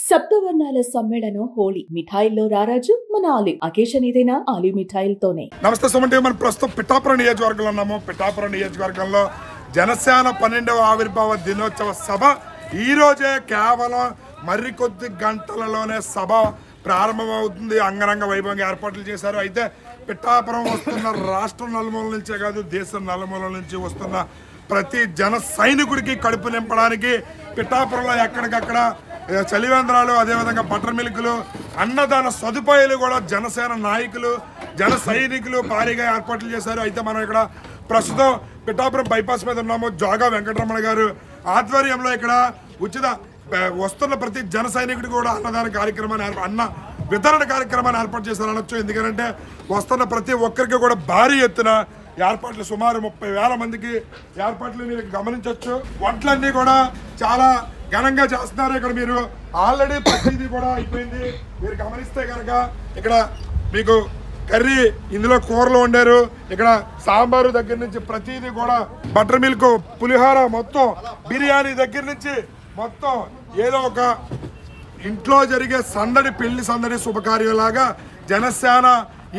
సప్తవర్ణాల సమ్మేళనం హోళీ మిఠాయిల్లో రారాజు మన ఆలివ్ అకేషన్ ఏదైనా ఆలివ్ మిఠాయిలతోనే. నమస్తే సుమంటే, మనం ప్రస్తుతం పిఠాపురం నియోజకవర్గంలో ఉన్నాము. పిఠాపురం నియోజకవర్గంలో జనసేన 12వ ఆవిర్భావ దినోత్సవ సభ ఈ రోజే కేవలం మరికొద్ది గంటలలోనే సభ ప్రారంభమవుతుంది. అంగరంగ వైభవంగా ఏర్పాట్లు చేశారు. అయితే పిఠాపురం వస్తున్న రాష్ట్రం నలుమూల నుంచే కాదు, దేశం నలుమూల నుంచి వస్తున్న ప్రతి జన సైనికుడికి కడుపు నింపడానికి పిఠాపురంలో ఎక్కడికక్కడ చలివేంద్రాలు, అదేవిధంగా బటర్ మిల్కులు, అన్నదాన సదుపాయాలు కూడా జనసేన నాయకులు, జన సైనికులు భారీగా ఏర్పాట్లు చేశారు. అయితే మనం ఇక్కడ ప్రస్తుతం పిఠాపురం బైపాస్ మీద ఉన్నాము. జోగా వెంకటరమణ గారు ఆధ్వర్యంలో ఇక్కడ ఉచిత వస్తున్న ప్రతి జన సైనికుడికి కూడా అన్నదాన కార్యక్రమాన్ని అన్న వితరణ కార్యక్రమాన్ని ఏర్పాటు చేశారు అనొచ్చు. ఎందుకంటే వస్తున్న ప్రతి ఒక్కరికి కూడా భారీ ఎత్తున ఏర్పాట్లు, సుమారు 30,000 మందికి ఏర్పాట్లు మీరు గమనించవచ్చు. వంటలన్నీ కూడా చాలా ఘనంగా చేస్తున్నారు. ఇక్కడ మీరు ఆల్రెడీ ప్రతిదీ కూడా అయిపోయింది. మీరు గమనిస్తే కనుక ఇక్కడ మీకు కర్రీ, ఇందులో కూరలు వండారు. ఇక్కడ సాంబారు దగ్గర నుంచి ప్రతిదీ కూడా, బటర్ మిల్క్, పులిహోర, మొత్తం బిర్యానీ దగ్గర నుంచి మొత్తం ఏదో ఒక ఇంట్లో జరిగే సందడి, పెళ్లి సందడి శుభకార్యంలాగా జనసేన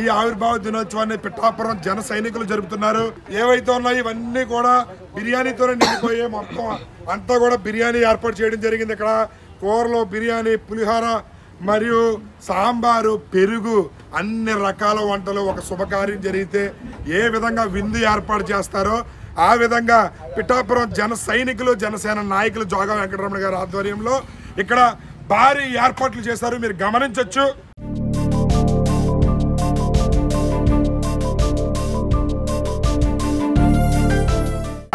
ఈ ఆవిర్భావ దినోత్సవాన్ని పిఠాపురం జన సైనికులు జరుపుతున్నారు. ఏవైతే ఉన్నాయో ఇవన్నీ కూడా బిర్యానీతోనే నిండిపోయే, మొత్తం అంతా కూడా బిర్యానీ ఏర్పాటు చేయడం జరిగింది. ఇక్కడ కూరలో బిర్యానీ, పులిహోర మరియు సాంబారు, పెరుగు, అన్ని రకాల వంటలు. ఒక శుభకార్యం జరిగితే ఏ విధంగా విందు ఏర్పాటు చేస్తారో ఆ విధంగా పిఠాపురం జన సైనికులు, జనసేన నాయకులు జోగా వెంకటరమణ గారి ఆధ్వర్యంలో ఇక్కడ భారీ ఏర్పాట్లు చేశారు. మీరు గమనించవచ్చు.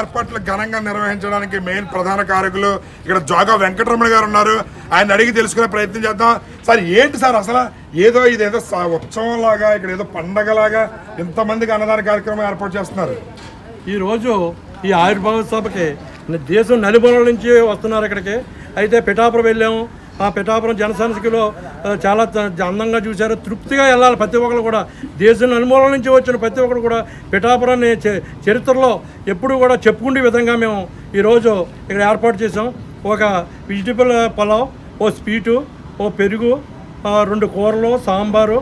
ఏర్పాట్లు ఘనంగా నిర్వహించడానికి మెయిన్ ప్రధాన కారకులు ఇక్కడ జోగా వెంకటరమణ గారు ఉన్నారు. ఆయన అడిగి తెలుసుకునే ప్రయత్నం చేద్దాం. సార్, ఏంటి సార్ అసలు ఇదేదో ఉత్సవం లాగా, ఇక్కడ ఏదో పండగలాగా ఇంతమందికి అన్నదాన కార్యక్రమం ఏర్పాటు చేస్తున్నారు? ఈరోజు ఈ ఆవిర్భావ సభకి దేశం నలుమూలల నుంచి వస్తున్నారు ఇక్కడికి. అయితే పిఠాపురం వెళ్ళాము. ఆ పిఠాపురం జనసైనికులు చాలా అందంగా చూశారు. తృప్తిగా వెళ్ళాలి ప్రతి ఒక్కరు కూడా. దేశం నలుమూలల నుంచి వచ్చిన ప్రతి ఒక్కరు కూడా పిఠాపురాన్ని చరిత్రలో ఎప్పుడు కూడా చెప్పుకునే విధంగా మేము ఈరోజు ఇక్కడ ఏర్పాటు చేసాం. ఒక వెజిటబుల్ పలావ్, ఓ స్వీటు, ఓ పెరుగు, 2 కూరలు, సాంబారు,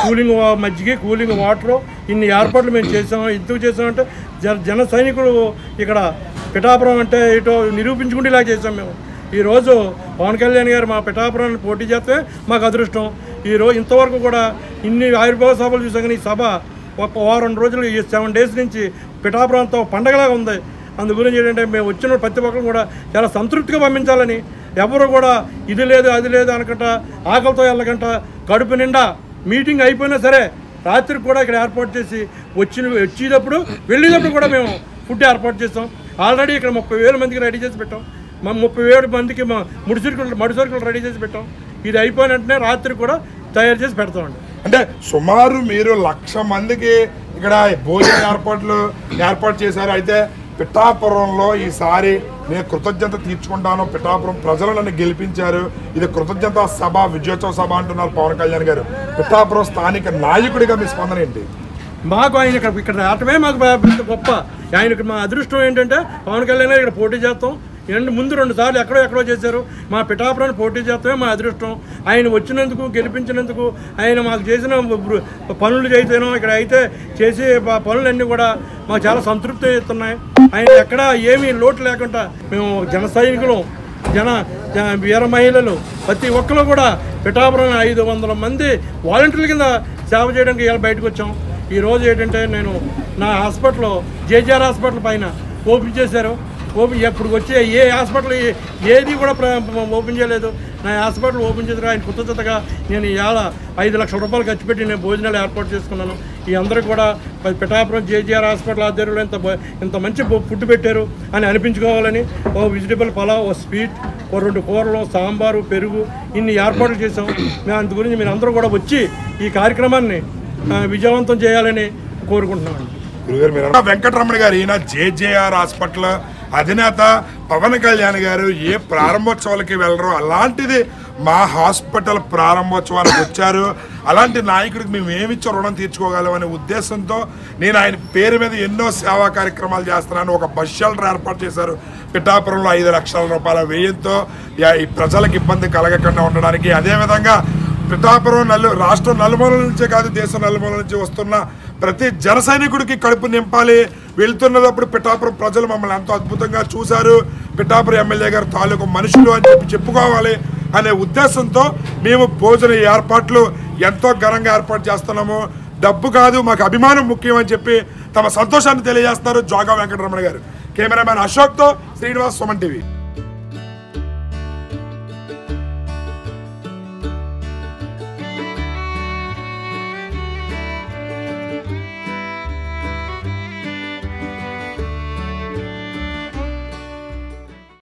కూలింగ్ మజ్జిగ, కూలింగ్ వాటరు, ఇన్ని ఏర్పాట్లు మేము చేసాం. ఎందుకు చేసామంటే జన సైనికులు ఇక్కడ పిఠాపురం అంటే ఇటో నిరూపించుకుంటేలా చేసాం మేము. ఈరోజు పవన్ కళ్యాణ్ గారు మా పిఠాపురాన్ని పోటీ చేస్తే మాకు అదృష్టం. ఈరోజు ఇంతవరకు కూడా ఇన్ని ఆవిర్భావ సభలు చూసాం. కానీ ఈ సభ ఒక వారం రోజులు, ఈ 7 days నుంచి పిఠాపురంతో పండగలాగా ఉంది. అందు గురించి ఏంటంటే మేము వచ్చిన ప్రతి ఒక్కరు కూడా చాలా సంతృప్తిగా పంపించాలని, ఎవరు కూడా ఇది లేదు అది లేదు అనుకుంటా ఆకలితో వెళ్ళకంట, కడుపు నిండా మీటింగ్ అయిపోయినా సరే రాత్రికి కూడా ఇక్కడ ఏర్పాటు చేసి వచ్చేటప్పుడు వెళ్ళేటప్పుడు కూడా మేము ఫుడ్ ఏర్పాటు చేస్తాం. ఆల్రెడీ ఇక్కడ 30,000 మందికి రెడీ చేసి పెట్టాం. 30,000 మందికి మడి సరుకులు రెడీ చేసి పెట్టాం. ఇది అయిపోయిన వెంటనే రాత్రి కూడా తయారు చేసి పెడతామండి. అంటే సుమారు మీరు 1,00,000 మందికి ఇక్కడ భోజన ఏర్పాటు చేశారు. అయితే పిఠాపురంలో ఈసారి నేను కృతజ్ఞత తీర్చుకుంటాను. పిఠాపురం ప్రజలు నన్ను గెలిపించారు. ఇది కృతజ్ఞత సభ, విజయోత్సవ సభ అంటున్నారు పవన్ కళ్యాణ్ గారు. పిఠాపురం స్థానిక నాయకుడిగా మీ స్పందన ఏంటి? మాకు ఆయన ఇక్కడ రావటమే మాకు గొప్ప. ఆయనకి మా అదృష్టం ఏంటంటే పవన్ కళ్యాణ్ గారు ఇక్కడ పోటీ చేస్తాం. ముందు 2 సార్లు ఎక్కడో చేశారు. మా పిఠాపురాన్ని పోటీ చేస్తామే మా అదృష్టం. ఆయన వచ్చినందుకు, గెలిపించినందుకు, ఆయన మాకు చేసిన పనులు చేసేనో ఇక్కడ అయితే చేసే పనులన్నీ కూడా మాకు చాలా సంతృప్తి ఇస్తున్నాయి. ఆయన ఎక్కడ ఏమీ లోటు లేకుండా మేము జన సైనికులు, వీర మహిళలు ప్రతి ఒక్కరు కూడా పిఠాపురం 500 మంది వాలంటీర్ల కింద సేవ చేయడానికి ఇలా బయటకు వచ్చాం. ఈరోజు ఏంటంటే నేను నా హాస్పిటల్, జేజేఆర్ హాస్పిటల్ పైన ఓపెన్ చేశారు. ఎప్పుడు వచ్చే ఏ హాస్పిటల్ ఏది కూడా ఓపెన్ చేయలేదు. నా హాస్పిటల్ ఓపెన్ చేశారు. ఆయన కృతజ్ఞతగా నేను ఇవాళ 5 లక్షల రూపాయలు ఖర్చు పెట్టి నేను భోజనాలు ఏర్పాటు చేసుకున్నాను. ఈ అందరికీ కూడా పిఠాపురం జేజేఆర్ హాస్పిటల్ ఆధ్వర్యంలో ఇంత మంచి ఫుడ్ పెట్టారు అని అనిపించుకోవాలని ఓ వెజిటబుల్ పలావ్, ఓ స్వీట్, ఓ 2 కూరలు, సాంబారు, పెరుగు, ఇన్ని ఏర్పాట్లు చేసాం. మేము అందు గురించి మీరు అందరూ కూడా వచ్చి ఈ కార్యక్రమాన్ని విజయవంతం చేయాలని కోరుకుంటున్నామండి. వెంకటరమణ గారు, ఈయన జేజేఆర్ హాస్పిటల్ అధినేత పవన్ కళ్యాణ్ గారు ఏ ప్రారంభోత్సవాలకి వెళ్ళరు, అలాంటిది మా హాస్పిటల్ ప్రారంభోత్సవానికి వచ్చారు. అలాంటి నాయకుడికి మేము ఏమిచ్చో రుణం తీర్చుకోగలమనే ఉద్దేశంతో నేను ఆయన పేరు మీద ఎన్నో సేవా కార్యక్రమాలు చేస్తున్నాను. ఒక బస్ షెల్టర్ ఏర్పాటు చేశారు పిఠాపురంలో 5 లక్షల రూపాయల వ్యయంతో ఈ ప్రజలకు ఇబ్బంది కలగకుండా ఉండడానికి. అదేవిధంగా పిఠాపురం రాష్ట్రం నలుమూలల నుంచే కాదు దేశం నలుమూలల నుంచి వస్తున్న ప్రతి జన సైనికుడికి కడుపు నింపాలి. వెళ్తున్నప్పుడు పిఠాపురం ప్రజలు మమ్మల్ని ఎంతో అద్భుతంగా చూశారు, పిఠాపురం ఎమ్మెల్యే గారు తాలూకు మనుషులు అని చెప్పుకోవాలి అనే ఉద్దేశంతో మేము భోజన ఏర్పాట్లు ఎంతో ఘనంగా ఏర్పాటు చేస్తున్నాము. డబ్బు కాదు, మాకు అభిమానం ముఖ్యం అని చెప్పి తమ సంతోషాన్ని తెలియజేస్తారు జోగా వెంకటరమణ గారు. కెమెరామ్యాన్ అశోక్తో శ్రీనివాస్, సుమన్ టీవీ.